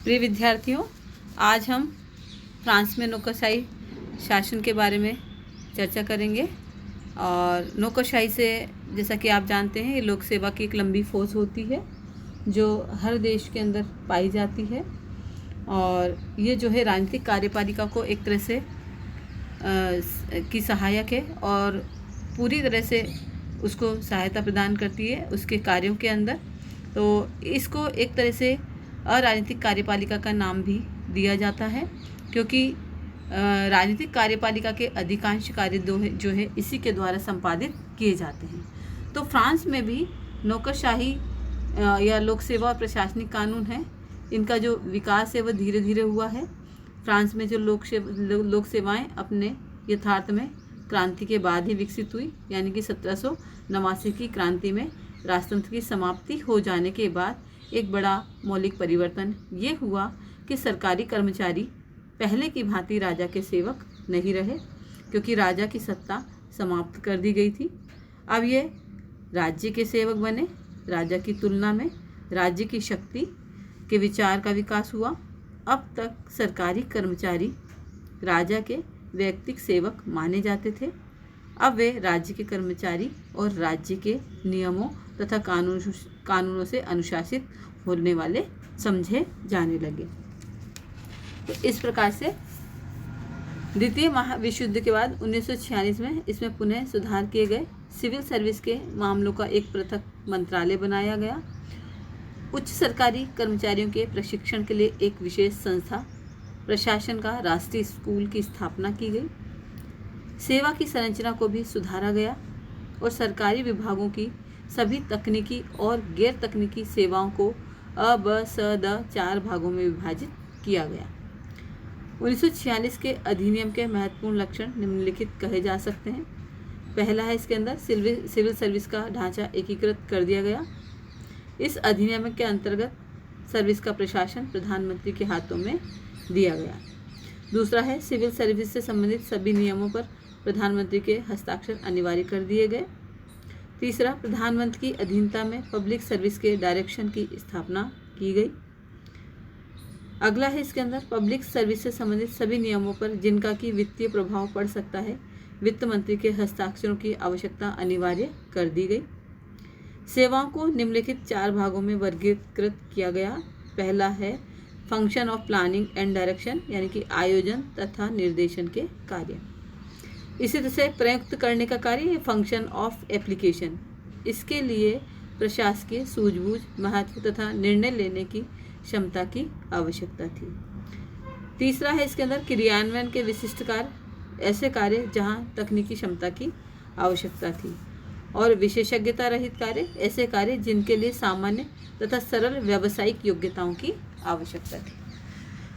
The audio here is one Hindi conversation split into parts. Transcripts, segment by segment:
प्रिय विद्यार्थियों, आज हम फ्रांस में नौकरशाही शासन के बारे में चर्चा करेंगे। और नौकरशाही से, जैसा कि आप जानते हैं, ये लोक सेवा की एक लंबी फौज होती है जो हर देश के अंदर पाई जाती है। और ये जो है राजनीतिक कार्यपालिका को एक तरह से की सहायक है और पूरी तरह से उसको सहायता प्रदान करती है उसके कार्यों के अंदर। तो इसको एक तरह से अराजनीतिक कार्यपालिका का नाम भी दिया जाता है, क्योंकि राजनीतिक कार्यपालिका के अधिकांश कार्य जो है इसी के द्वारा संपादित किए जाते हैं। तो फ्रांस में भी नौकरशाही या लोक सेवा और प्रशासनिक कानून है, इनका जो विकास है वह धीरे धीरे हुआ है। फ्रांस में जो लोक सेवाएं अपने यथार्थ में क्रांति के बाद ही विकसित हुई, यानी कि 1789 की क्रांति में राजतंत्र की समाप्ति हो जाने के बाद एक बड़ा मौलिक परिवर्तन ये हुआ कि सरकारी कर्मचारी पहले की भांति राजा के सेवक नहीं रहे, क्योंकि राजा की सत्ता समाप्त कर दी गई थी। अब ये राज्य के सेवक बने। राजा की तुलना में राज्य की शक्ति के विचार का विकास हुआ। अब तक सरकारी कर्मचारी राजा के व्यक्तिगत सेवक माने जाते थे। अब वे राज्य के कर्मचारी और राज्य के नियमों तथा कानूनों से अनुशासित होने वाले समझे जाने लगे। तो इस प्रकार से द्वितीय महाविश्व युद्ध के बाद 1946 में इसमें पुनः सुधार किए गए। सिविल सर्विस के मामलों का एक पृथक मंत्रालय बनाया गया। उच्च सरकारी कर्मचारियों के प्रशिक्षण के लिए एक विशेष संस्था, प्रशासन का राष्ट्रीय स्कूल की स्थापना की गई। सेवा की संरचना को भी सुधारा गया और सरकारी विभागों की सभी तकनीकी और गैर तकनीकी सेवाओं को अ, ब, स, द 4 भागों में विभाजित किया गया। 1946 के अधिनियम के महत्वपूर्ण लक्षण निम्नलिखित कहे जा सकते हैं। पहला है, इसके अंदर सिविल सर्विस का ढांचा एकीकृत कर दिया गया। इस अधिनियम के अंतर्गत सर्विस का प्रशासन प्रधानमंत्री के हाथों में दिया गया। दूसरा है, सिविल सर्विस से संबंधित सभी नियमों पर प्रधानमंत्री के हस्ताक्षर अनिवार्य कर दिए गए। तीसरा, प्रधानमंत्री की अधीनता में पब्लिक सर्विस के डायरेक्शन की स्थापना की गई। अगला है, इसके अंदर पब्लिक सर्विस से संबंधित सभी नियमों पर जिनका कि वित्तीय प्रभाव पड़ सकता है, वित्त मंत्री के हस्ताक्षरों की आवश्यकता अनिवार्य कर दी गई। सेवाओं को निम्नलिखित 4 भागों में वर्गीकृत किया गया। पहला है function of planning and direction, यानी कि आयोजन तथा निर्देशन के कार्य। इसी तरह से प्रयुक्त करने का कार्य फंक्शन ऑफ एप्लीकेशन। इसके लिए प्रशासकीय सूझबूझ, महत्व तथा निर्णय लेने की क्षमता की आवश्यकता थी। तीसरा है, इसके अंदर क्रियान्वयन के विशिष्ट कार्य, ऐसे कार्य जहां तकनीकी क्षमता की आवश्यकता थी। और विशेषज्ञता रहित कार्य, ऐसे कार्य जिनके लिए सामान्य तथा सरल व्यावसायिक योग्यताओं की आवश्यकता थी।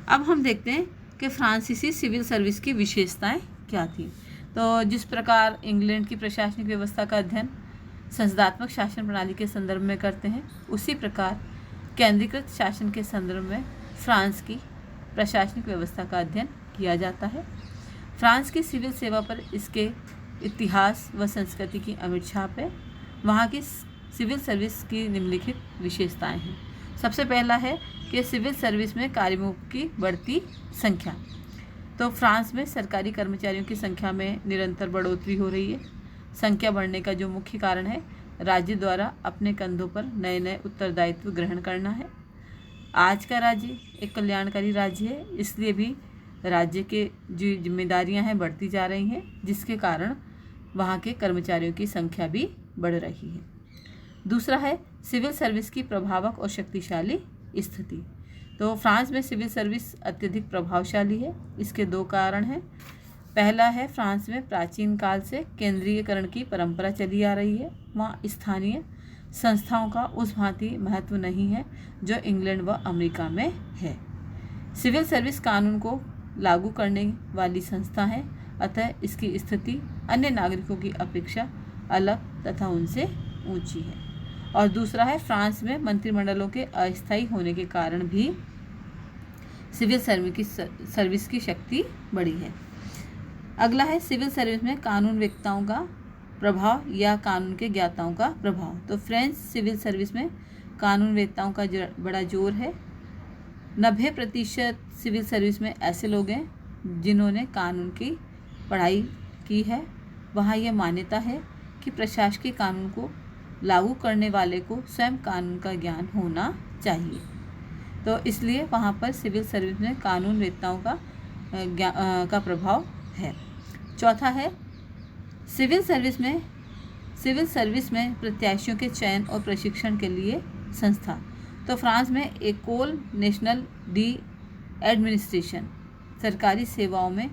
अब हम देखते हैं कि फ्रांसीसी सिविल सर्विस की विशेषताएं क्या थी। तो जिस प्रकार इंग्लैंड की प्रशासनिक व्यवस्था का अध्ययन संसदात्मक शासन प्रणाली के संदर्भ में करते हैं, उसी प्रकार केंद्रीकृत शासन के संदर्भ में फ्रांस की प्रशासनिक व्यवस्था का अध्ययन किया जाता है। फ्रांस की सिविल सेवा पर इसके इतिहास व संस्कृति की अमिट छाप है। वहाँ की सिविल सर्विस की निम्नलिखित विशेषताएं हैं। सबसे पहला है कि सिविल सर्विस में कार्मिकों की बढ़ती संख्या। तो फ्रांस में सरकारी कर्मचारियों की संख्या में निरंतर बढ़ोतरी हो रही है। संख्या बढ़ने का जो मुख्य कारण है, राज्य द्वारा अपने कंधों पर नए नए उत्तरदायित्व ग्रहण करना है। आज का राज्य एक कल्याणकारी राज्य है, इसलिए भी राज्य के जो जिम्मेदारियां हैं बढ़ती जा रही हैं, जिसके कारण वहाँ के कर्मचारियों की संख्या भी बढ़ रही है। दूसरा है सिविल सर्विस की प्रभावक और शक्तिशाली स्थिति। तो फ्रांस में सिविल सर्विस अत्यधिक प्रभावशाली है। इसके 2 कारण हैं। पहला है, फ्रांस में प्राचीन काल से केंद्रीयकरण की परंपरा चली आ रही है। वहाँ स्थानीय संस्थाओं का उस भांति महत्व नहीं है जो इंग्लैंड व अमेरिका में है। सिविल सर्विस कानून को लागू करने वाली संस्था है, अतः इसकी स्थिति अन्य नागरिकों की अपेक्षा अलग तथा उनसे ऊंची है। और दूसरा है, फ्रांस में मंत्रिमंडलों के अस्थायी होने के कारण भी सिविल सर्विस की शक्ति बढ़ी है। अगला है, सिविल सर्विस में कानून वेत्ताओं का प्रभाव या कानून के ज्ञाताओं का प्रभाव। तो फ्रेंच सिविल सर्विस में कानून वेत्ताओं का बड़ा जोर है। 90% सिविल सर्विस में ऐसे लोग हैं जिन्होंने कानून की पढ़ाई की है। वहाँ यह मान्यता है कि प्रशासकीय कानून को लागू करने वाले को स्वयं कानून का ज्ञान होना चाहिए। तो इसलिए वहाँ पर सिविल सर्विस में कानून वेत्ताओं का प्रभाव है। चौथा है सिविल सर्विस में प्रत्याशियों के चयन और प्रशिक्षण के लिए संस्था। तो फ्रांस में एकोल नेशनल डी एडमिनिस्ट्रेशन सरकारी सेवाओं में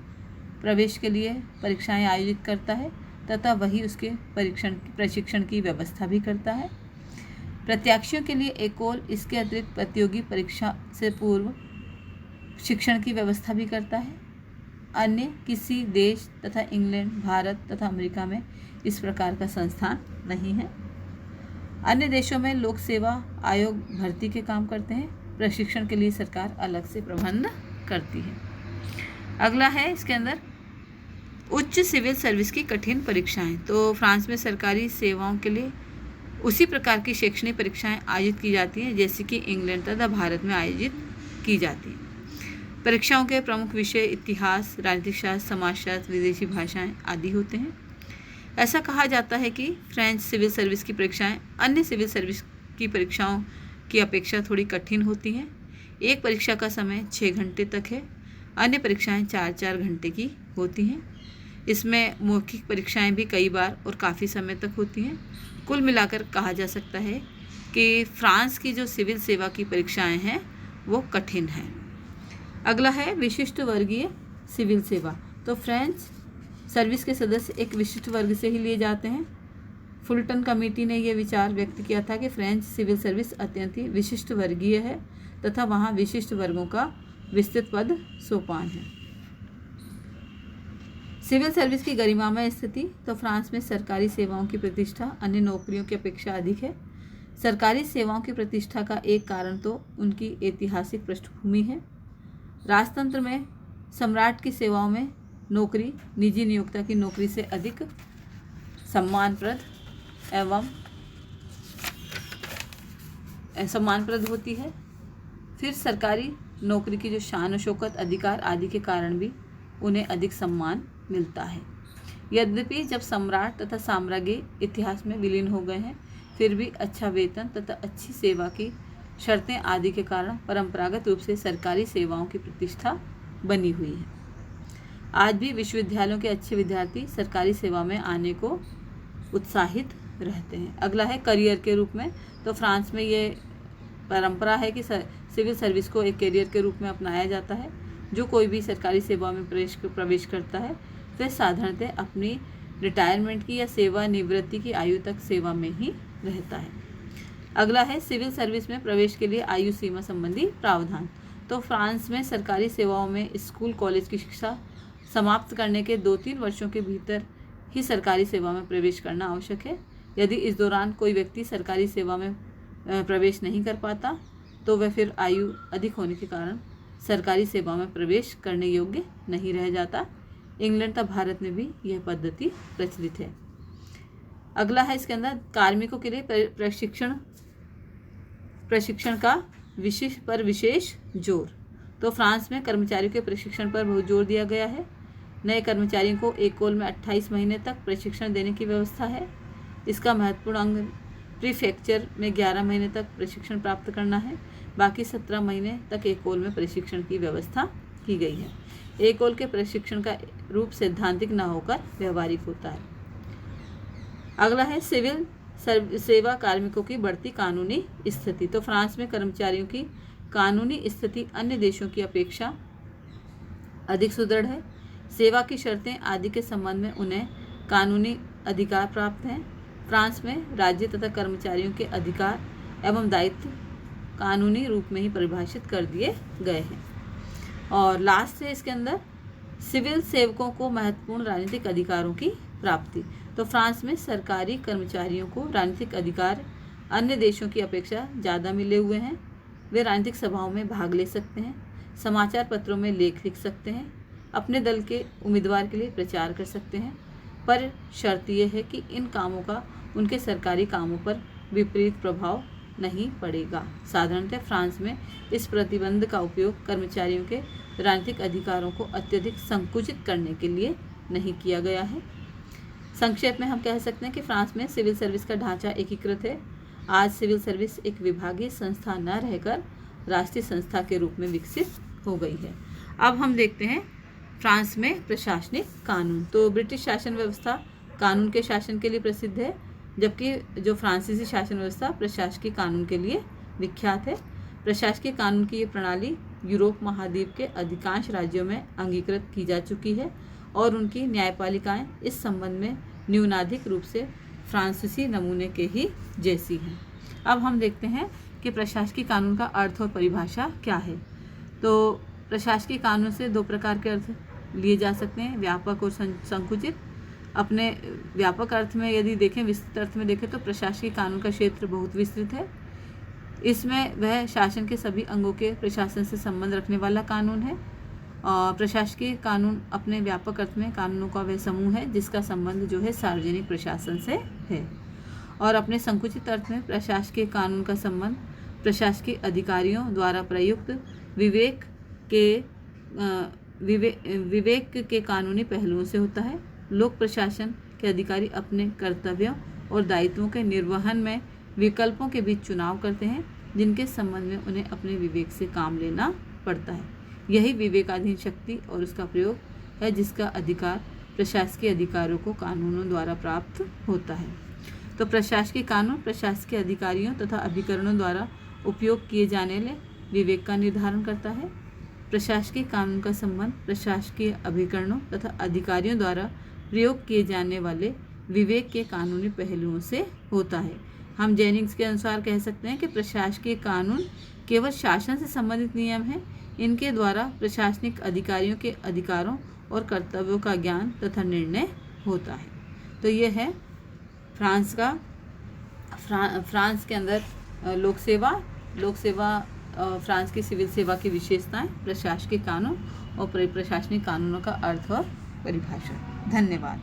प्रवेश के लिए परीक्षाएं आयोजित करता है तथा वही उसके प्रशिक्षण की व्यवस्था भी करता है। प्रत्याशियों के लिए एकोल इसके अतिरिक्त प्रतियोगी परीक्षा से पूर्व शिक्षण की व्यवस्था भी करता है। अन्य किसी देश तथा इंग्लैंड, भारत तथा अमेरिका में इस प्रकार का संस्थान नहीं है। अन्य देशों में लोक सेवा आयोग भर्ती के काम करते हैं। प्रशिक्षण के लिए सरकार अलग से प्रबंध करती है। अगला है इसके अंदर उच्च सिविल सर्विस की कठिन परीक्षाएं। तो फ्रांस में सरकारी सेवाओं के लिए उसी प्रकार की शैक्षणिक परीक्षाएं आयोजित की जाती हैं जैसे कि इंग्लैंड तथा भारत में आयोजित की जाती हैं। परीक्षाओं के प्रमुख विषय इतिहास, राजनीतिक शास्त्र, समाजशास्त्र, विदेशी भाषाएं आदि होते हैं। ऐसा कहा जाता है कि फ्रेंच सिविल सर्विस की परीक्षाएं अन्य सिविल सर्विस की परीक्षाओं की अपेक्षा थोड़ी कठिन होती हैं। एक परीक्षा का समय 6 घंटे तक है। अन्य परीक्षाएं 4-4 घंटे की होती हैं। इसमें मौखिक परीक्षाएं भी कई बार और काफ़ी समय तक होती हैं। कुल मिलाकर कहा जा सकता है कि फ्रांस की जो सिविल सेवा की परीक्षाएं हैं वो कठिन हैं। अगला है विशिष्ट वर्गीय सिविल सेवा। तो फ्रेंच सर्विस के सदस्य एक विशिष्ट वर्ग से ही लिए जाते हैं। फुलटन कमेटी ने यह विचार व्यक्त किया था कि फ्रेंच सिविल सर्विस अत्यंत ही विशिष्ट वर्गीय है तथा वहाँ विशिष्ट वर्गों का विस्तृत पद सोपान है। सिविल सर्विस की गरिमामय स्थिति। तो फ्रांस में सरकारी सेवाओं की प्रतिष्ठा अन्य नौकरियों की अपेक्षा अधिक है। सरकारी सेवाओं की प्रतिष्ठा का एक कारण तो उनकी ऐतिहासिक पृष्ठभूमि है। राजतंत्र में सम्राट की सेवाओं में नौकरी निजी नियोक्ता की नौकरी से अधिक सम्मानप्रद होती है। फिर सरकारी नौकरी की जो शान और शौकत, अधिकार आदि के कारण भी उन्हें अधिक सम्मान मिलता है। यद्यपि जब सम्राट तथा साम्राज्य इतिहास में विलीन हो गए हैं, फिर भी अच्छा वेतन तथा अच्छी सेवा की शर्तें आदि के कारण परंपरागत रूप से सरकारी सेवाओं की प्रतिष्ठा बनी हुई है। आज भी विश्वविद्यालयों के अच्छे विद्यार्थी सरकारी सेवा में आने को उत्साहित रहते हैं। अगला है करियर के रूप में। तो फ्रांस में ये परंपरा है कि सिविल सर्विस को एक करियर के रूप में अपनाया जाता है। जो कोई भी सरकारी सेवा में प्रवेश करता है वह साधारणतः अपनी रिटायरमेंट की या सेवानिवृत्ति की आयु तक सेवा में ही रहता है। अगला है सिविल सर्विस में प्रवेश के लिए आयु सीमा संबंधी प्रावधान। तो फ्रांस में सरकारी सेवाओं में स्कूल कॉलेज की शिक्षा समाप्त करने के 2-3 वर्षों के भीतर ही सरकारी सेवा में प्रवेश करना आवश्यक है। यदि इस दौरान कोई व्यक्ति सरकारी सेवा में प्रवेश नहीं कर पाता तो वह फिर आयु अधिक होने के कारण सरकारी सेवा में प्रवेश करने योग्य नहीं रह जाता। इंग्लैंड तथा भारत में भी यह पद्धति प्रचलित है। अगला है इसके अंदर कार्मिकों के लिए प्रशिक्षण का विशेष जोर। तो फ्रांस में कर्मचारियों के प्रशिक्षण पर बहुत जोर दिया गया है। नए कर्मचारियों को एकोल में 28 महीने तक प्रशिक्षण देने की व्यवस्था है। इसका महत्वपूर्ण अंग प्रीफेक्चर में 11 महीने तक प्रशिक्षण प्राप्त करना है। बाकी 17 महीने तक एकोल में प्रशिक्षण की व्यवस्था की गई है। एकोल के प्रशिक्षण का रूप सैद्धांतिक न होकर व्यवहारिक होता है। अगला है सिविल सेवा कार्मिकों की बढ़ती कानूनी स्थिति। तो फ्रांस में कर्मचारियों की कानूनी स्थिति अन्य देशों की अपेक्षा अधिक सुदृढ़ है। सेवा की शर्तें आदि के संबंध में उन्हें कानूनी अधिकार प्राप्त हैं। फ्रांस में राज्य तथा कर्मचारियों के अधिकार एवं दायित्व कानूनी रूप में ही परिभाषित कर दिए गए हैं। और लास्ट है इसके अंदर सिविल सेवकों को महत्वपूर्ण राजनीतिक अधिकारों की प्राप्ति। तो फ्रांस में सरकारी कर्मचारियों को राजनीतिक अधिकार अन्य देशों की अपेक्षा ज़्यादा मिले हुए हैं। वे राजनीतिक सभाओं में भाग ले सकते हैं, समाचार पत्रों में लेख लिख सकते हैं, अपने दल के उम्मीदवार के लिए प्रचार कर सकते हैं, पर शर्त यह है कि इन कामों का उनके सरकारी कामों पर विपरीत प्रभाव नहीं पड़ेगा। साधारणतः फ्रांस में इस प्रतिबंध का उपयोग कर्मचारियों के राजनीतिक अधिकारों को अत्यधिक संकुचित करने के लिए नहीं किया गया है। संक्षेप में हम कह सकते हैं कि फ्रांस में सिविल सर्विस का ढांचा एकीकृत है। आज सिविल सर्विस एक विभागीय संस्था न रहकर राष्ट्रीय संस्था के रूप में विकसित हो गई है। अब हम देखते हैं फ्रांस में प्रशासनिक कानून। तो ब्रिटिश शासन व्यवस्था कानून के शासन के लिए प्रसिद्ध है, जबकि जो फ्रांसीसी शासन व्यवस्था प्रशासकीय कानून के लिए विख्यात है। प्रशासकीय कानून की ये प्रणाली यूरोप महाद्वीप के अधिकांश राज्यों में अंगीकृत की जा चुकी है और उनकी न्यायपालिकाएं इस संबंध में न्यूनाधिक रूप से फ्रांसीसी नमूने के ही जैसी हैं। अब हम देखते हैं कि प्रशासकीय कानून का अर्थ और परिभाषा क्या है। तो प्रशासकीय कानून से दो प्रकार के अर्थ लिए जा सकते हैं, व्यापक और संकुचित। अपने व्यापक अर्थ में यदि देखें, विस्तृत अर्थ में देखें तो प्रशासकीय कानून का क्षेत्र बहुत विस्तृत है। इसमें वह शासन के सभी अंगों के प्रशासन से संबंध रखने वाला कानून है। और प्रशासकीय कानून अपने व्यापक अर्थ में कानूनों का वह समूह है जिसका संबंध जो है सार्वजनिक प्रशासन से है। और अपने संकुचित अर्थ में प्रशासकीय कानून का संबंध प्रशासकीय अधिकारियों द्वारा प्रयुक्त विवेक के कानूनी पहलुओं से होता है। लोक प्रशासन के अधिकारी अपने कर्तव्यों और दायित्वों के निर्वहन में विकल्पों के बीच चुनाव करते हैं, जिनके संबंध में उन्हें अपने विवेक से काम लेना पड़ता है। यही विवेकाधीन शक्ति और उसका प्रयोग है जिसका अधिकार प्रशासकीय अधिकारियों को कानूनों द्वारा प्राप्त होता है। तो प्रशासकीय कानून प्रशासकीय अधिकारियों तथा अभिकरणों द्वारा उपयोग किए जाने वाले विवेक का निर्धारण करता है। प्रशासकीय कानून का संबंध प्रशासकीय अभिकरणों तथा अधिकारियों द्वारा प्रयोग किए जाने वाले विवेक के कानूनी पहलुओं से होता है। हम जेनिंग्स के अनुसार कह सकते हैं कि प्रशासकीय कानून केवल शासन से संबंधित नियम हैं। इनके द्वारा प्रशासनिक अधिकारियों के अधिकारों और कर्तव्यों का ज्ञान तथा निर्णय होता है। तो ये है फ्रांस के अंदर लोक सेवा फ्रांस की सिविल सेवा की विशेषताएं, प्रशासकीय कानून और प्रशासनिक कानूनों का अर्थ और परिभाषा। धन्यवाद।